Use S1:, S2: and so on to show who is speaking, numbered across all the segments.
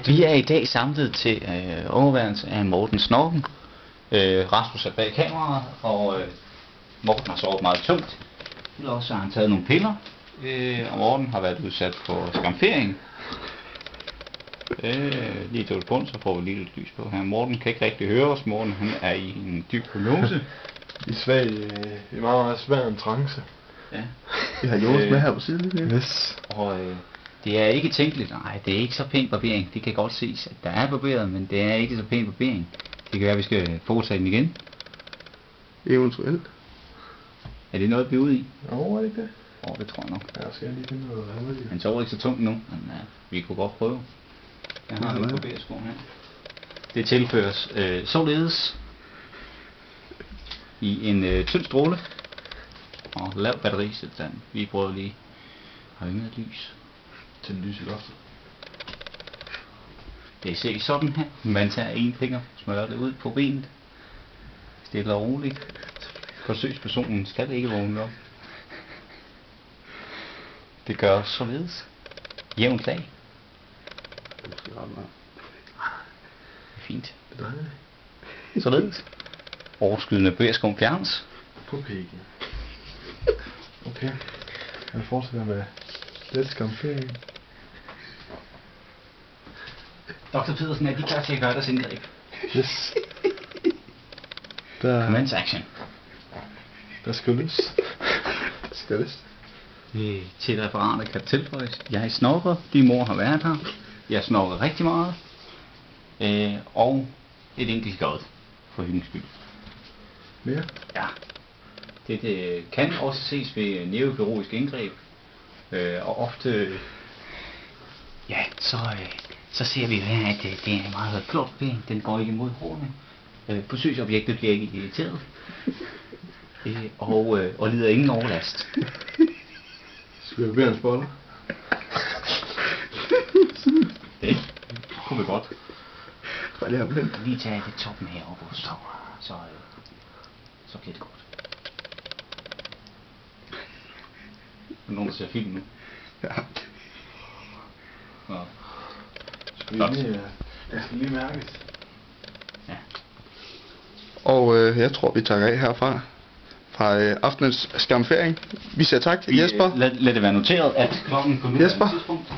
S1: Vi er i dag samlet til overværelse af Morten Snorken. Rasmus er bag kameraet, og Morten har sovet meget tungt. Ellers har han taget nogle piller, og Morten har været udsat for skamfering. Lige til bund, så får vi lige lidt lys på her. Morten kan ikke rigtig høre os. Morten han er i en dyb hypnose.
S2: I svag, i meget svær en trance.
S1: Ja.
S3: Vi har Jonas med her på siden.
S2: Yes.
S1: Og det er ikke tænkeligt. Nej, det er ikke så pæn barbering. Det kan godt ses, at der er barberet, men det er ikke så pæn barbering. Det kan være, at vi skal foretage den igen.
S3: Eventuelt.
S1: Er det noget, vi er ude i?
S2: Jo, er det ikke det?
S1: Det tror jeg nok.
S2: Ja, skal jeg lige finde noget andet.
S1: Han sover ikke så tungt nu, men vi kunne godt prøve. Jeg har en barbersko her. Det tilføres således i en tynd stråle og lav batteritilstand. Vi prøver lige at have noget lys.
S2: Til lys i loftet.
S1: Det ser sådan her. Man tager en finger, smører det ud på benet. Stille og roligt. Forsøgspersonen skal ikke vågne op. Det gør således. Jævnt lag. Det er fint. Således. Overskydende bærskum fjernes.
S2: På pikken. Okay. Jeg fortsætter med lidt skamfering.
S1: Dr. Pedersen, er de klar til at gøre deres indgreb?
S2: Yes. Der
S1: Commence action.
S2: skal løs. Skal løs.
S1: Til referatet kan tilføjes. Jeg snorker. Din mor har været her. Jeg snorker rigtig meget. Og et enkelt godt. For hyggens skyld.
S2: Mere?
S1: Ja. Det kan også ses ved neurokirurgisk indgreb. Og ofte... Ja, så ser vi her, at det er en meget flot bevægning. Den går ikke imod hårene. Forsøgsobjektet bliver ikke irriteret. Og lider ingen overlast.
S2: Skal vi bede en spotter?
S1: Det kunne vi godt.
S3: Bare lige have blindt.
S1: Lige tage det toppen heroppe, så bliver det godt. Er nogen, der ser film nu?
S3: Ja.
S1: Nå.
S2: Skal vi lige, jeg skal lige mærkes.
S1: Ja.
S3: Og jeg tror, vi tager af herfra. Fra aftenens skamfering. Vi siger tak til Jesper.
S1: Lad det være noteret, at klokken på
S3: Jesper.
S1: tidspunkt...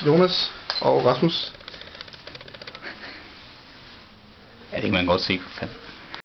S3: Jonas og Rasmus.
S1: Ja, det kan man godt se for fanden.